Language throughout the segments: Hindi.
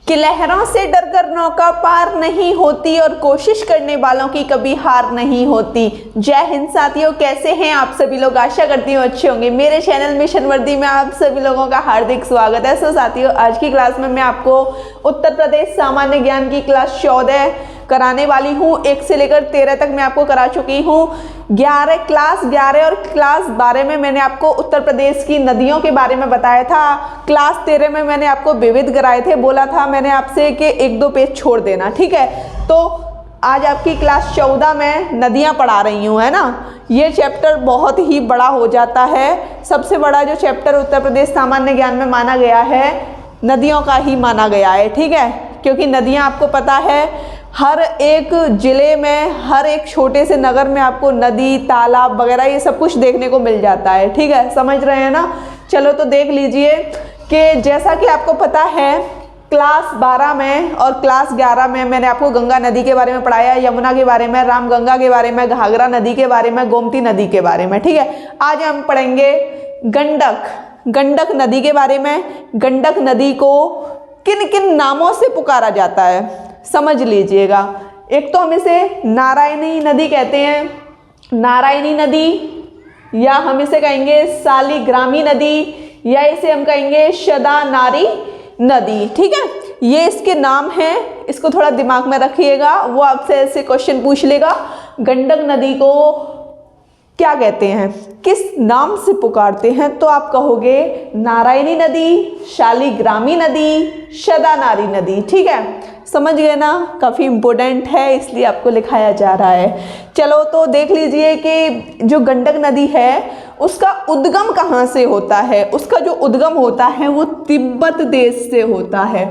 कि लहरों से डरकर नौका पार नहीं होती और कोशिश करने वालों की कभी हार नहीं होती। जय हिंद साथियों, कैसे हैं आप सभी लोग। आशा करती हूँ अच्छे होंगे। मेरे चैनल मिशन वर्दी में आप सभी लोगों का हार्दिक स्वागत है। साथियों, आज की क्लास में मैं आपको उत्तर प्रदेश सामान्य ज्ञान की क्लास 14 कराने वाली हूँ। 1 से लेकर 13 तक मैं आपको करा चुकी हूँ। क्लास 11 और क्लास 12 में मैंने आपको उत्तर प्रदेश की नदियों के बारे में बताया था। क्लास 13 में मैंने आपको विविध कराए थे। बोला था मैंने आपसे कि 1-2 पेज छोड़ देना, ठीक है। तो आज आपकी क्लास 14 में नदियाँ पढ़ा रही हूँ, है ना। ये चैप्टर बहुत ही बड़ा हो जाता है। सबसे बड़ा जो चैप्टर उत्तर प्रदेश सामान्य ज्ञान में माना गया है, नदियों का ही माना गया है, ठीक है। क्योंकि नदियाँ आपको पता है हर एक ज़िले में, हर एक छोटे से नगर में आपको नदी, तालाब वगैरह ये सब कुछ देखने को मिल जाता है, ठीक है। समझ रहे हैं ना। चलो तो देख लीजिए कि जैसा कि आपको पता है क्लास 12 में और क्लास 11 में मैंने आपको गंगा नदी के बारे में पढ़ाया, यमुना के बारे में, रामगंगा के बारे में, घाघरा नदी के बारे में, गोमती नदी के बारे में, ठीक है। आज हम पढ़ेंगे गंडक नदी के बारे में। गंडक नदी को किन किन नामों से पुकारा जाता है समझ लीजिएगा। एक तो हम इसे नारायणी नदी कहते हैं, नारायणी नदी, या हम इसे कहेंगे शालिग्रामी नदी, या इसे हम कहेंगे शदानारी नदी, ठीक है। ये इसके नाम हैं, इसको थोड़ा दिमाग में रखिएगा। वो आपसे ऐसे क्वेश्चन पूछ लेगा, गंडक नदी को क्या कहते हैं, किस नाम से पुकारते हैं, तो आप कहोगे नारायणी नदी, शालिग्रामी नदी, शदानारी नदी, ठीक है। समझ गए ना। काफ़ी इम्पोर्टेंट है इसलिए आपको लिखाया जा रहा है। चलो तो देख लीजिए कि जो गंडक नदी है उसका उद्गम कहाँ से होता है। उसका जो उद्गम होता है वो तिब्बत देश से होता है।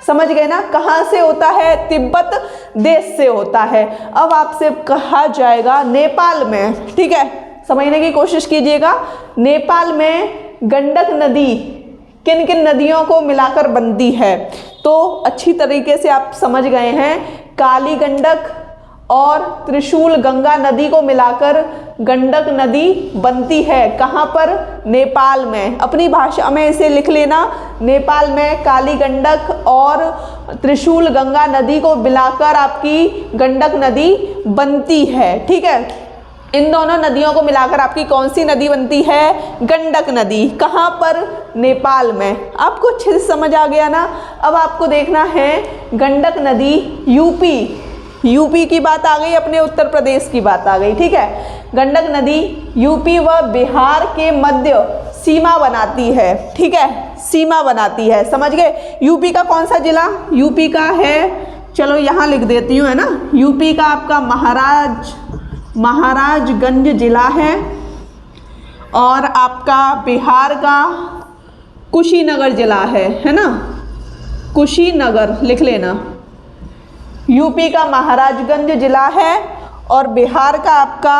समझ गए ना। कहाँ से होता है, तिब्बत देश से होता है। अब आपसे कहा जाएगा नेपाल में, ठीक है, समझने की कोशिश कीजिएगा। नेपाल में गंडक नदी किन किन नदियों को मिलाकर बनती है, तो अच्छी तरीके से आप समझ गए हैं। काली गंडक और त्रिशूल गंगा नदी को मिलाकर गंडक नदी बनती है। कहाँ पर, नेपाल में। अपनी भाषा में इसे लिख लेना, नेपाल में काली गंडक और त्रिशूल गंगा नदी को मिलाकर आपकी गंडक नदी बनती है, ठीक है। इन दोनों नदियों को मिलाकर आपकी कौन सी नदी बनती है, गंडक नदी। कहाँ पर, नेपाल में। आपको अच्छे से समझ आ गया ना। अब आपको देखना है गंडक नदी यूपी की बात आ गई, अपने उत्तर प्रदेश की बात आ गई, ठीक है। गंडक नदी यूपी व बिहार के मध्य सीमा बनाती है, ठीक है, सीमा बनाती है। समझ गए। यूपी का कौन सा जिला, यूपी का है, चलो यहाँ लिख देती हूँ, है ना। यूपी का आपका महाराजगंज जिला है, और आपका बिहार का कुशीनगर जिला है ना। कुशीनगर लिख लेना। यूपी का महाराजगंज जिला है और बिहार का आपका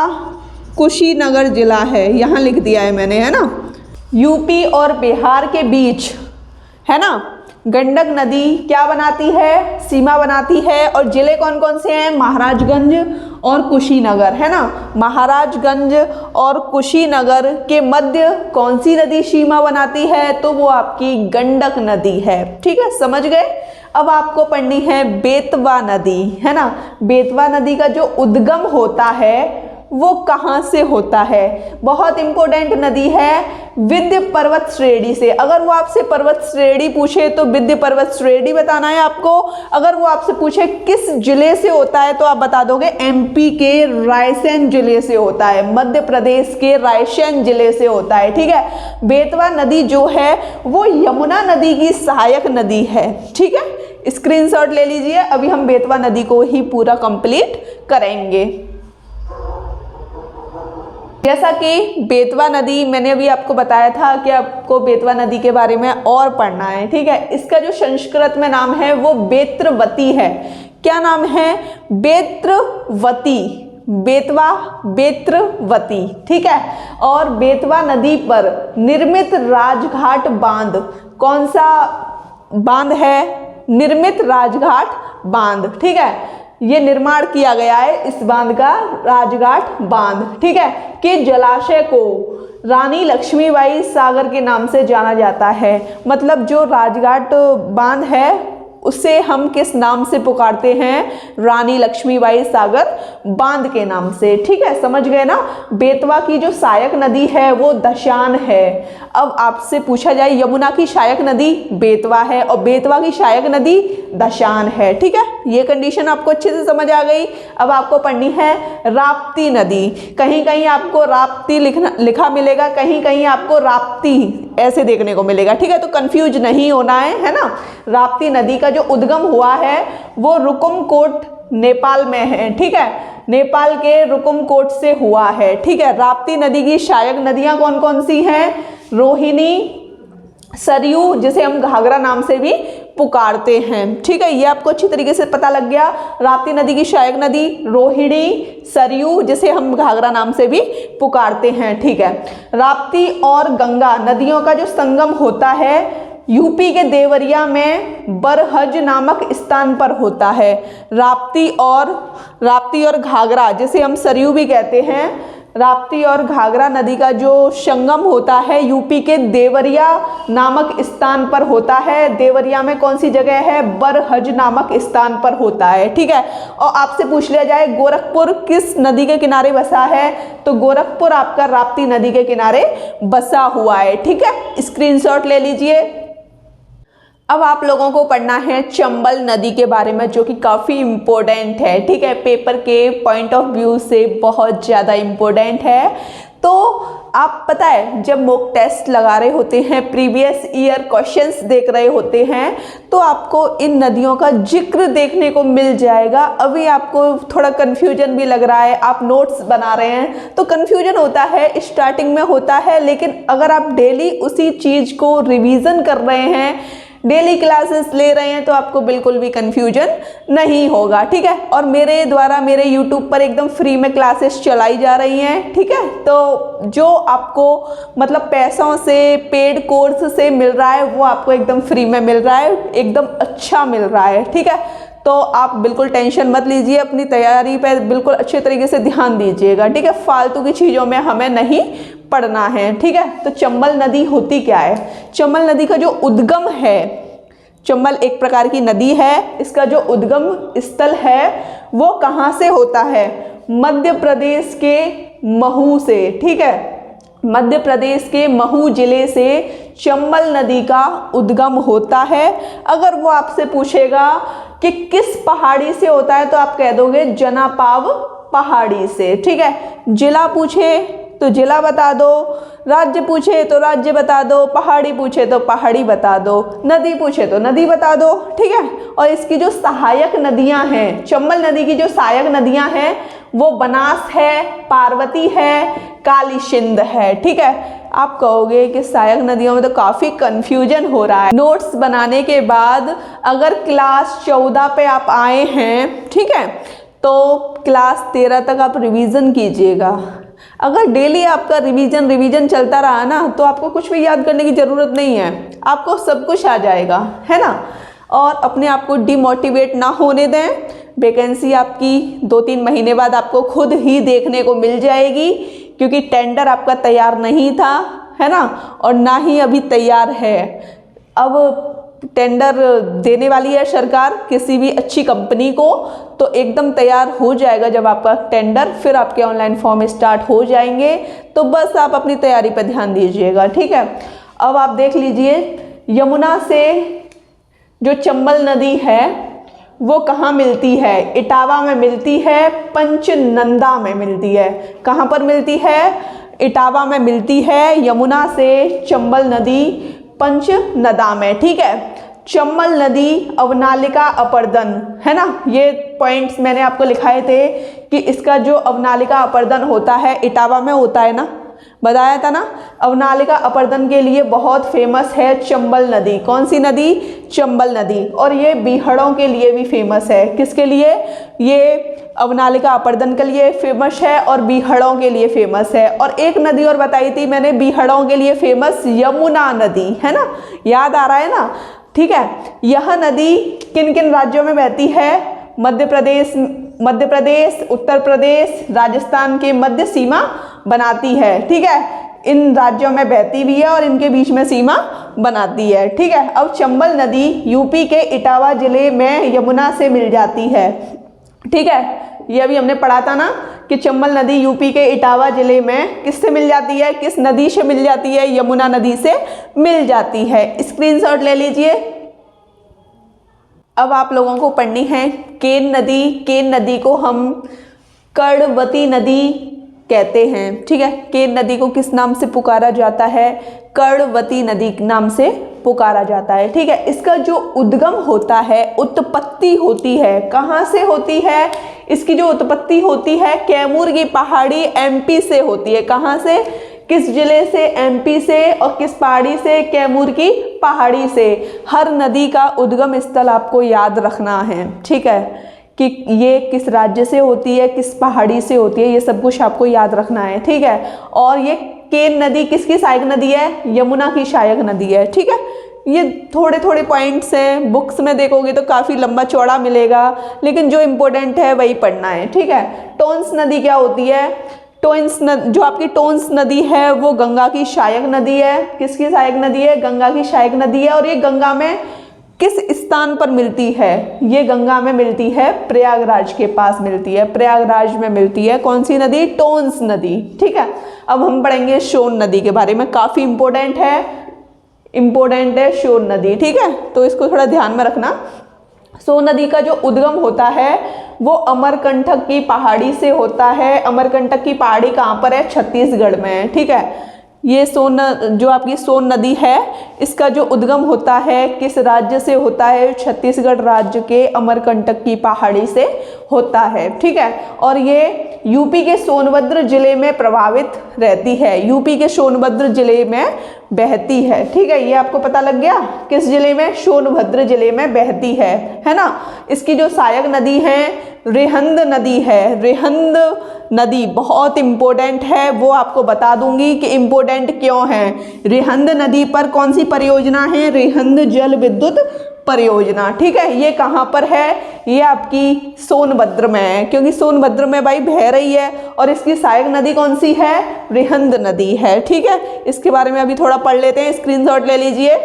कुशीनगर जिला है, यहाँ लिख दिया है मैंने, है ना। यूपी और बिहार के बीच, है ना, गंडक नदी क्या बनाती है, सीमा बनाती है। और जिले कौन कौन से हैं, महाराजगंज और कुशीनगर, है ना। महाराजगंज और कुशीनगर के मध्य कौन सी नदी सीमा बनाती है, तो वो आपकी गंडक नदी है, ठीक है। समझ गए। अब आपको पढ़नी है बेतवा नदी, है ना। बेतवा नदी का जो उद्गम होता है वो कहाँ से होता है, बहुत इंपॉर्टेंट नदी है, विंध्य पर्वत श्रेणी से। अगर वो आपसे पर्वत श्रेणी पूछे तो विंध्य पर्वत श्रेणी बताना है आपको। अगर वो आपसे पूछे किस जिले से होता है तो आप बता दोगे एमपी के रायसेन जिले से होता है, मध्य प्रदेश के रायसेन जिले से होता है, ठीक है। बेतवा नदी जो है वो यमुना नदी की सहायक नदी है, ठीक है। स्क्रीनशॉट ले लीजिए। अभी हम बेतवा नदी को ही पूरा कंप्लीट करेंगे। जैसा कि बेतवा नदी मैंने अभी आपको बताया था कि आपको बेतवा नदी के बारे में और पढ़ना है, ठीक है। इसका जो संस्कृत में नाम है वो बेत्रवती है। क्या नाम है, बेत्रवती, बेत्रवती, ठीक है। और बेतवा नदी पर निर्मित राजघाट बांध, कौन सा बांध है, निर्मित राजघाट बांध, ठीक है। ये निर्माण किया गया है इस बांध का, राजघाट बांध, ठीक है। कि जलाशय को रानी लक्ष्मीबाई सागर के नाम से जाना जाता है। मतलब जो राजघाट बांध है उसे हम किस नाम से पुकारते हैं? रानी लक्ष्मीबाई सागर बांध के नाम से। ठीक है, समझ गए ना। बेतवा की जो सहायक नदी है वो दशान है। अब आपसे पूछा जाए यमुना की सहायक नदी बेतवा है और बेतवा की सहायक नदी दशान है। ठीक है, ये कंडीशन आपको अच्छे से समझ आ गई। अब आपको पढ़नी है राप्ती नदी। कहीं कहीं आपको राप्ती लिखा मिलेगा, कहीं कहीं आपको राप्ती ऐसे देखने को मिलेगा। ठीक है, तो कंफ्यूज नहीं होना है ना। राप्ती नदी का जो उद्गम हुआ है वो रुकुमकोट नेपाल में है। ठीक है, नेपाल के रुकुमकोट से हुआ है। ठीक है, राप्ती नदी की सहायक नदियां कौन कौन सी हैं? रोहिणी, सरयू, जिसे हम घाघरा नाम से भी पुकारते हैं। ठीक है, ये आपको अच्छी तरीके से पता लग गया। राप्ती नदी की सहायक नदी रोहिणी, सरयू, जिसे हम घाघरा नाम से भी पुकारते हैं। ठीक है, राप्ती और गंगा नदियों का जो संगम होता है यूपी के देवरिया में बरहज नामक स्थान पर होता है। राप्ती और घाघरा, जिसे हम सरयू भी कहते हैं, राप्ती और घाघरा नदी का जो संगम होता है यूपी के देवरिया नामक स्थान पर होता है। देवरिया में कौन सी जगह है? बरहज नामक स्थान पर होता है। ठीक है, और आपसे पूछ लिया जाए गोरखपुर किस नदी के किनारे बसा है, तो गोरखपुर आपका राप्ती नदी के किनारे बसा हुआ है। ठीक है, स्क्रीनशॉट ले लीजिए। अब आप लोगों को पढ़ना है चंबल नदी के बारे में, जो कि काफ़ी इम्पोर्टेंट है। ठीक है, पेपर के पॉइंट ऑफ व्यू से बहुत ज़्यादा इम्पोर्टेंट है। तो आप पता है जब मॉक टेस्ट लगा रहे होते हैं, प्रीवियस ईयर क्वेश्चंस देख रहे होते हैं, तो आपको इन नदियों का जिक्र देखने को मिल जाएगा। अभी आपको थोड़ा कन्फ्यूजन भी लग रहा है, आप नोट्स बना रहे हैं तो कन्फ्यूजन होता है, स्टार्टिंग में होता है, लेकिन अगर आप डेली उसी चीज़ को रिवीजन कर रहे हैं, डेली क्लासेस ले रहे हैं, तो आपको बिल्कुल भी कंफ्यूजन नहीं होगा। ठीक है, और मेरे द्वारा मेरे YouTube पर एकदम फ्री में क्लासेस चलाई जा रही हैं। ठीक है, तो जो आपको मतलब पैसों से पेड कोर्स से मिल रहा है वो आपको एकदम फ्री में मिल रहा है, एकदम अच्छा मिल रहा है। ठीक है, तो आप बिल्कुल टेंशन मत लीजिए, अपनी तैयारी पर बिल्कुल अच्छे तरीके से ध्यान दीजिएगा। ठीक है, फालतू की चीज़ों में हमें नहीं पढ़ना है। ठीक है, तो चंबल नदी होती क्या है? चंबल नदी का जो उद्गम है, चंबल एक प्रकार की नदी है, इसका जो उद्गम स्थल है वो कहाँ से होता है? मध्य प्रदेश के महू से। ठीक है, मध्य प्रदेश के महू जिले से चंबल नदी का उद्गम होता है। अगर वो आपसे पूछेगा कि किस पहाड़ी से होता है, तो आप कह दोगे जनापाव पहाड़ी से। ठीक है, जिला पूछे तो जिला बता दो, राज्य पूछे तो राज्य बता दो, पहाड़ी पूछे तो पहाड़ी बता दो, नदी पूछे तो नदी बता दो। ठीक है, और इसकी जो सहायक नदियां हैं, चंबल नदी की जो सहायक नदियां हैं वो बनास है, पार्वती है, काली सिंध है। ठीक है, आप कहोगे कि सहायक नदियों में तो काफ़ी कंफ्यूजन हो रहा है। नोट्स बनाने के बाद अगर क्लास 14 पे आप आए हैं, ठीक है, तो क्लास 13 तक आप रिवीजन कीजिएगा। अगर डेली आपका रिवीजन चलता रहा ना, तो आपको कुछ भी याद करने की ज़रूरत नहीं है, आपको सब कुछ आ जाएगा, है ना। और अपने आप को डिमोटिवेट ना होने दें। वैकेंसी आपकी 2-3 महीने बाद आपको खुद ही देखने को मिल जाएगी, क्योंकि टेंडर आपका तैयार नहीं था, है ना, और ना ही अभी तैयार है। अब टेंडर देने वाली है सरकार किसी भी अच्छी कंपनी को, तो एकदम तैयार हो जाएगा जब आपका टेंडर, फिर आपके ऑनलाइन फॉर्म स्टार्ट हो जाएंगे। तो बस आप अपनी तैयारी पर ध्यान दीजिएगा। ठीक है, अब आप देख लीजिए यमुना से जो चंबल नदी है वो कहाँ मिलती है? इटावा में मिलती है, पंचनंदा में मिलती है। कहाँ पर मिलती है? इटावा में मिलती है यमुना से चंबल नदी पंचनदा में। ठीक है, चंबल नदी अवनालिका अपर्दन, है ना, ये पॉइंट्स मैंने आपको लिखाए थे कि इसका जो अवनालिका अपर्दन होता है इटावा में होता है ना, बताया था ना। अवनालिका अपर्दन के लिए बहुत फेमस है चंबल नदी। कौन सी नदी? चंबल नदी। और ये बीहड़ों के लिए भी फेमस है। किसके लिए? ये अवनालिका अपर्दन के लिए फेमस है और बीहड़ों के लिए फेमस है। और एक नदी और बताई थी मैंने बीहड़ों के लिए फेमस, यमुना नदी, है ना, याद आ रहा है ना। ठीक है, यह नदी किन किन राज्यों में बहती है? मध्य प्रदेश, उत्तर प्रदेश, राजस्थान के मध्य सीमा बनाती है। ठीक है, इन राज्यों में बहती भी है और इनके बीच में सीमा बनाती है। ठीक है, अब चंबल नदी यूपी के इटावा जिले में यमुना से मिल जाती है। ठीक है, ये अभी हमने पढ़ा था ना कि चंबल नदी यूपी के इटावा जिले में किससे मिल जाती है, किस नदी से मिल जाती है, यमुना नदी से मिल जाती है। स्क्रीनशॉट ले लीजिए। अब आप लोगों को पढ़नी है केन नदी। केन नदी को हम कर्णवती नदी कहते हैं। ठीक है, केन नदी को किस नाम से पुकारा जाता है, कर्णवती नदी नाम से पुकारा जाता है। ठीक है, इसका जो उद्गम होता है, उत्पत्ति होती है, कहाँ से होती है, इसकी जो उत्पत्ति होती है कैमूर की पहाड़ी एमपी से होती है। कहाँ से, किस जिले से, एमपी से, और किस पहाड़ी से, कैमूर की पहाड़ी से। हर नदी का उद्गम स्थल आपको याद रखना है। ठीक है, कि ये किस राज्य से होती है, किस पहाड़ी से होती है, ये सब कुछ आपको याद रखना है। ठीक है, और ये केन नदी किसकी सहायक नदी है, यमुना की सहायक नदी है। ठीक है, ये थोड़े थोड़े पॉइंट्स हैं, बुक्स में देखोगे तो काफ़ी लंबा चौड़ा मिलेगा, लेकिन जो इम्पोर्टेंट है वही पढ़ना है। ठीक है, टोंस नदी क्या होती है, जो आपकी टोंस नदी है वो गंगा की सहायक नदी है। किसकी सहायक नदी है, गंगा की सहायक नदी है। और ये गंगा में किस स्थान पर मिलती है, ये गंगा में मिलती है प्रयागराज के पास मिलती है, प्रयागराज में मिलती है। कौन सी नदी, टोंस नदी। ठीक है, अब हम पढ़ेंगे सोन नदी के बारे में, काफ़ी इम्पोर्टेंट है सोन नदी। ठीक है, तो इसको थोड़ा ध्यान में रखना। सोन नदी का जो उद्गम होता है वो अमरकंटक की पहाड़ी से होता है। अमरकंटक की पहाड़ी कहाँ पर है, छत्तीसगढ़ में है। ठीक है, ये जो आपकी सोन नदी है इसका जो उद्गम होता है किस राज्य से होता है, छत्तीसगढ़ राज्य के अमरकंटक की पहाड़ी से होता है। ठीक है, और ये यूपी के सोनभद्र जिले में प्रभावित रहती है, यूपी के सोनभद्र जिले में बहती है। ठीक है, ये आपको पता लग गया, किस जिले में, सोनभद्र जिले में बहती है ना। इसकी जो सहायक नदी है रिहंद नदी है। रिहंद नदी बहुत इम्पोर्टेंट है, वो आपको बता दूंगी कि इम्पोर्टेंट क्यों है। रिहंद नदी पर कौन सी परियोजना है, रिहंद जल विद्युत परियोजना। ठीक है, ये कहाँ पर है, ये आपकी सोनभद्र में है, क्योंकि सोनभद्र में भाई बह रही है। और इसकी सहायक नदी कौन सी है, रिहंद नदी है। ठीक है, इसके बारे में अभी थोड़ा पढ़ लेते हैं, स्क्रीनशॉट ले लीजिए।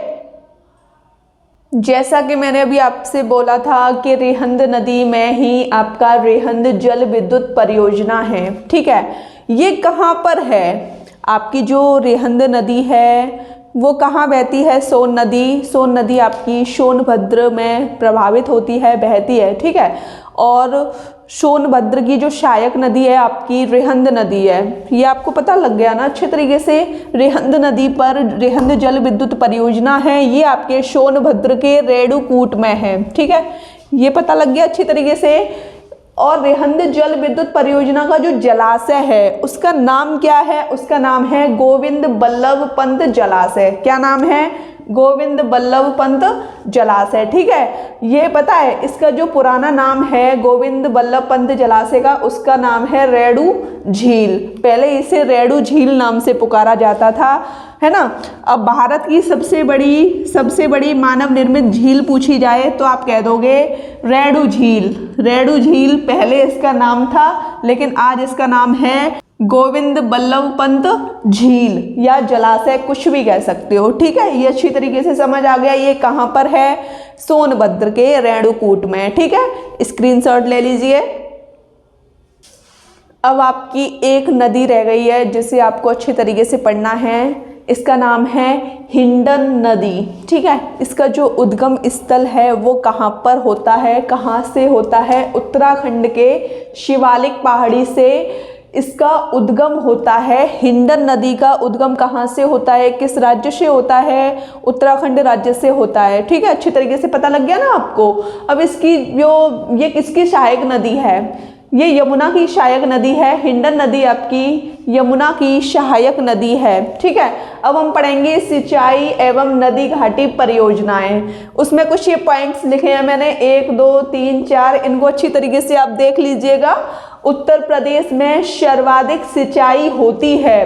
जैसा कि मैंने अभी आपसे बोला था कि रिहंद नदी में ही आपका रिहंद जल विद्युत परियोजना है। ठीक है, ये कहाँ पर है, आपकी जो रिहंद नदी है वो कहाँ बहती है, सोन नदी। सोन नदी आपकी सोनभद्र में प्रभावित होती है, बहती है। ठीक है, और सोनभद्र की जो सहायक नदी है आपकी रिहंद नदी है। ये आपको पता लग गया ना अच्छे तरीके से। रिहंद नदी पर रिहंद जल विद्युत परियोजना है, ये आपके सोनभद्र के रेणुकूट में है। ठीक है, ये पता लग गया अच्छी तरीके से। और रिहंद जल विद्युत परियोजना का जो जलाशय है उसका नाम क्या है, उसका नाम है गोविंद बल्लभ पंत जलाशय। क्या नाम है, गोविंद बल्लभ पंत जलाशय। ठीक है, ये पता है इसका जो पुराना नाम है गोविंद बल्लभ पंत जलाशय का, उसका नाम है रेणु झील। पहले इसे रेणु झील नाम से पुकारा जाता था, है ना। अब भारत की सबसे बड़ी मानव निर्मित झील पूछी जाए तो आप कह दोगे रेणु झील। रेणु झील पहले इसका नाम था, लेकिन आज इसका नाम है गोविंद बल्लभ पंत झील या जलाशय, कुछ भी कह सकते हो। ठीक है, ये अच्छी तरीके से समझ आ गया। ये कहाँ पर है, सोनभद्र के रेणुकूट में। ठीक है, स्क्रीनशॉट ले लीजिए। अब आपकी एक नदी रह गई है जिसे आपको अच्छे तरीके से पढ़ना है, इसका नाम है हिंडन नदी। ठीक है, इसका जो उद्गम स्थल है वो कहाँ पर होता है, कहाँ से होता है, उत्तराखंड के शिवालिक पहाड़ी से इसका उद्गम होता है। हिंडन नदी का उद्गम कहाँ से होता है, किस राज्य से होता है, उत्तराखंड राज्य से होता है। ठीक है, अच्छी तरीके से पता लग गया ना आपको। अब इसकी ये किसकी सहायक नदी है, ये यमुना की सहायक नदी है। हिंडन नदी आपकी यमुना की सहायक नदी है। ठीक है, अब हम पढ़ेंगे सिंचाई एवं नदी घाटी परियोजनाएं। उसमें कुछ ये पॉइंट्स लिखे हैं मैंने, 1 2 3 4, इनको अच्छी तरीके से आप देख लीजिएगा। उत्तर प्रदेश में सर्वाधिक सिंचाई होती है,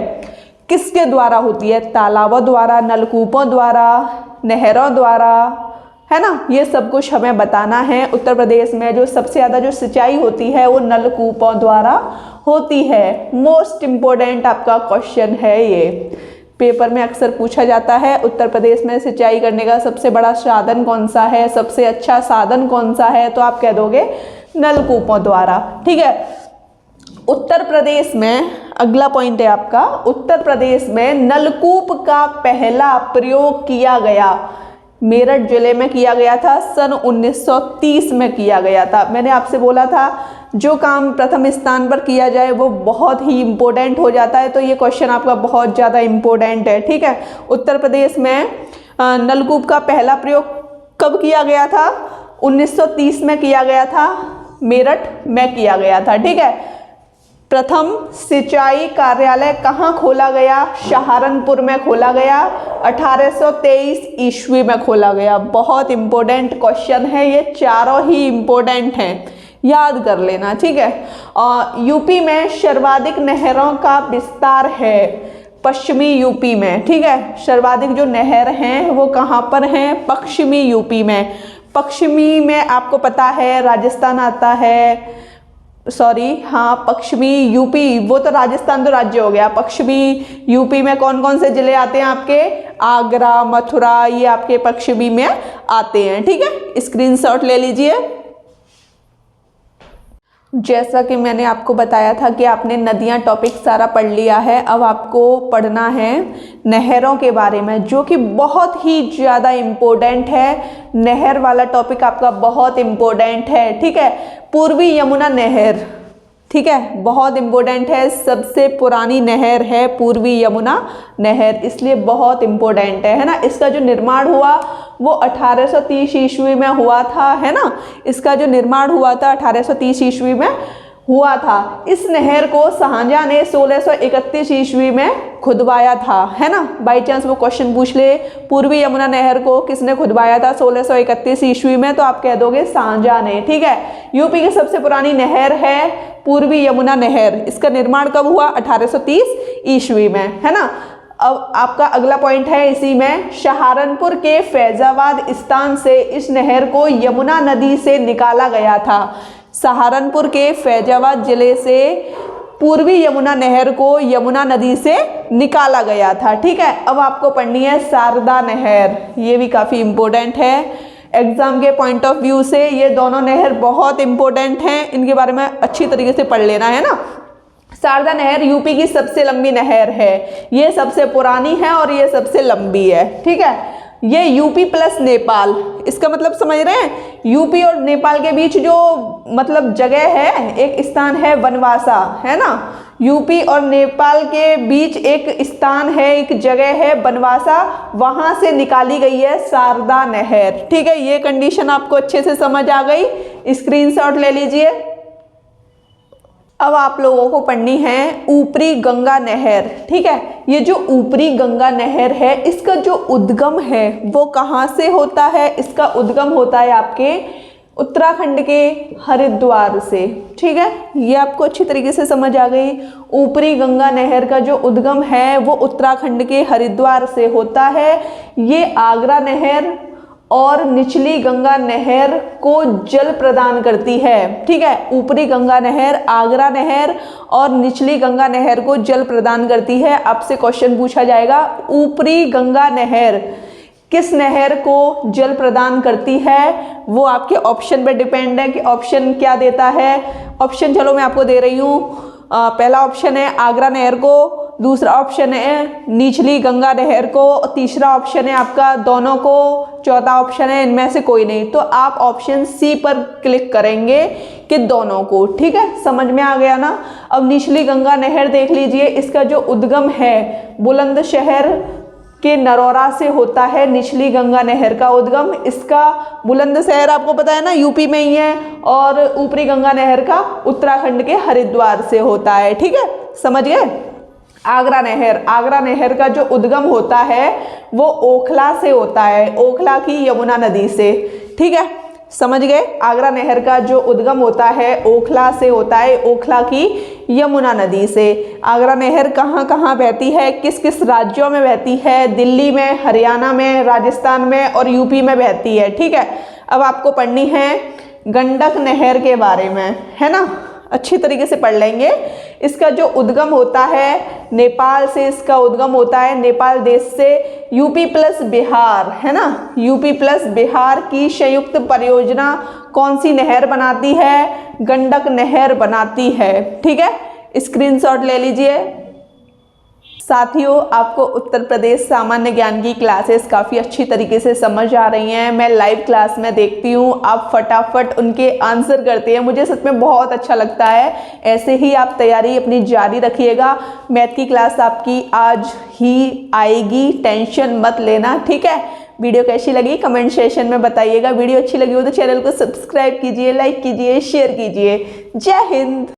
किसके द्वारा होती है, तालाबों द्वारा, नलकूपों द्वारा, नहरों द्वारा, है ना। ये सब कुछ हमें बताना है। उत्तर प्रदेश में जो सबसे ज़्यादा जो सिंचाई होती है वो नलकूपों द्वारा होती है। मोस्ट इम्पोर्टेंट आपका क्वेश्चन है ये। पेपर में अक्सर पूछा जाता है। उत्तर प्रदेश में सिंचाई करने का सबसे बड़ा साधन कौन सा है, सबसे अच्छा साधन कौन सा है, तो आप कह दोगे नलकूपों द्वारा। ठीक है, उत्तर प्रदेश में अगला पॉइंट है आपका, उत्तर प्रदेश में नलकूप का पहला प्रयोग किया गया मेरठ जिले में किया गया था, सन 1930 में किया गया था। मैंने आपसे बोला था जो काम प्रथम स्थान पर किया जाए वो बहुत ही इम्पोर्टेंट हो जाता है, तो ये क्वेश्चन आपका बहुत ज़्यादा इम्पोर्टेंट है। ठीक है, उत्तर प्रदेश में नलकूप का पहला प्रयोग कब किया गया था? 1930 में किया गया था, मेरठ में किया गया था। ठीक है, प्रथम सिंचाई कार्यालय कहाँ खोला गया? सहारनपुर में खोला गया, 1823 ईस्वी में खोला गया। बहुत इम्पोर्टेंट क्वेश्चन है, ये चारों ही इम्पोर्टेंट हैं, याद कर लेना। ठीक है, यूपी में सर्वाधिक नहरों का विस्तार है पश्चिमी यूपी में। ठीक है, सर्वाधिक जो नहर हैं वो कहाँ पर हैं? पश्चिमी यूपी में। पश्चिमी में आपको पता है राजस्थान आता है, पश्चिमी यूपी, वो तो राजस्थान तो राज्य हो गया। पश्चिमी यूपी में कौन कौन से जिले आते हैं आपके? आगरा, मथुरा, ये आपके पश्चिमी में आते हैं। ठीक है, स्क्रीनशॉट ले लीजिए। जैसा कि मैंने आपको बताया था कि आपने नदियाँ टॉपिक सारा पढ़ लिया है, अब आपको पढ़ना है नहरों के बारे में, जो कि बहुत ही ज़्यादा इम्पोर्टेंट है। नहर वाला टॉपिक आपका बहुत इम्पोर्टेंट है। ठीक है, पूर्वी यमुना नहर, ठीक है, बहुत इम्पोर्टेंट है, सबसे पुरानी नहर है पूर्वी यमुना नहर, इसलिए बहुत इम्पोर्टेंट है ना। इसका जो निर्माण हुआ वो 1830 ईस्वी में हुआ था, है ना। इसका जो निर्माण हुआ था 1830 ईस्वी में हुआ था। इस नहर को शाहजहां ने 1631 ईस्वी में खुदवाया था, है ना। बाई चांस वो क्वेश्चन पूछ ले, पूर्वी यमुना नहर को किसने खुदवाया था 1631 ईस्वी में, तो आप कह दोगे शाहजहां ने। ठीक है, यूपी की सबसे पुरानी नहर है पूर्वी यमुना नहर। इसका निर्माण कब हुआ? 1830 ईस्वी में, है ना। अब आपका अगला पॉइंट है इसी में, सहारनपुर के फैजाबाद स्थान से इस नहर को यमुना नदी से निकाला गया था। सहारनपुर के फैजाबाद जिले से पूर्वी यमुना नहर को यमुना नदी से निकाला गया था। ठीक है, अब आपको पढ़नी है शारदा नहर, ये भी काफ़ी इम्पोर्टेंट है एग्जाम के पॉइंट ऑफ व्यू से। ये दोनों नहर बहुत इंपॉर्टेंट हैं, इनके बारे में अच्छी तरीके से पढ़ लेना, है ना। शारदा नहर यूपी की सबसे लंबी नहर है, ये सबसे पुरानी है और ये सबसे लंबी है। ठीक है, ये यूपी प्लस नेपाल, इसका मतलब समझ रहे हैं, यूपी और नेपाल के बीच जो मतलब जगह है, एक स्थान है बनवासा, है ना। यूपी और नेपाल के बीच एक स्थान है, एक जगह है बनवासा, वहां से निकाली गई है शारदा नहर। ठीक है, ये कंडीशन आपको अच्छे से समझ आ गई, स्क्रीनशॉट ले लीजिए। अब आप लोगों को पढ़नी है ऊपरी गंगा नहर। ठीक है, ये जो ऊपरी गंगा नहर है, इसका जो उद्गम है वो कहाँ से होता है? इसका उद्गम होता है आपके उत्तराखंड के हरिद्वार से। ठीक है, ये आपको अच्छी तरीके से समझ आ गई। ऊपरी गंगा नहर का जो उद्गम है वो उत्तराखंड के हरिद्वार से होता है। ये आगरा नहर और निचली गंगा नहर को जल प्रदान करती है। ठीक है, ऊपरी गंगा नहर, आगरा नहर और निचली गंगा नहर को जल प्रदान करती है। आपसे क्वेश्चन पूछा जाएगा ऊपरी गंगा नहर किस नहर को जल प्रदान करती है, वो आपके ऑप्शन पे डिपेंड है कि ऑप्शन क्या देता है। ऑप्शन चलो मैं आपको दे रही हूँ। पहला ऑप्शन है आगरा नहर को, दूसरा ऑप्शन है निचली गंगा नहर को, तीसरा ऑप्शन है आपका दोनों को, चौथा ऑप्शन है इनमें से कोई नहीं। तो आप ऑप्शन सी पर क्लिक करेंगे कि दोनों को। ठीक है, समझ में आ गया ना। अब निचली गंगा नहर देख लीजिए, इसका जो उद्गम है बुलंदशहर के नरौरा से होता है। निचली गंगा नहर का उद्गम, इसका बुलंदशहर आपको पता है ना यूपी में ही है, और ऊपरी गंगा नहर का उत्तराखंड के हरिद्वार से होता है। ठीक है, समझ गए। आगरा नहर, आगरा नहर का जो उद्गम होता है वो ओखला से होता है, ओखला की यमुना नदी से। ठीक है, समझ गए। आगरा नहर का जो उद्गम होता है ओखला से होता है, ओखला की यमुना नदी से। आगरा नहर कहाँ कहाँ बहती है, किस किस राज्यों में बहती है? दिल्ली में, हरियाणा में, राजस्थान में और यूपी में बहती है। ठीक है, अब आपको पढ़नी है गंडक नहर के बारे में, है ना। अच्छी तरीके से पढ़ लेंगे। इसका जो उद्गम होता है नेपाल से इसका उद्गम होता है, नेपाल देश से। यूपी प्लस बिहार है ना, यूपी प्लस बिहार की संयुक्त परियोजना कौन सी नहर बनाती है? गंडक नहर बनाती है। ठीक है, स्क्रीनशॉट ले लीजिए। साथियों, आपको उत्तर प्रदेश सामान्य ज्ञान की क्लासेस काफ़ी अच्छी तरीके से समझ आ रही हैं। मैं लाइव क्लास में देखती हूँ, आप फटाफट उनके आंसर करते हैं, मुझे सच में बहुत अच्छा लगता है। ऐसे ही आप तैयारी अपनी जारी रखिएगा। मैथ की क्लास आपकी आज ही आएगी, टेंशन मत लेना। ठीक है, वीडियो कैसी लगी कमेंट सेशन में बताइएगा। वीडियो अच्छी लगी हो तो चैनल को सब्सक्राइब कीजिए, लाइक कीजिए, शेयर कीजिए। जय हिंद।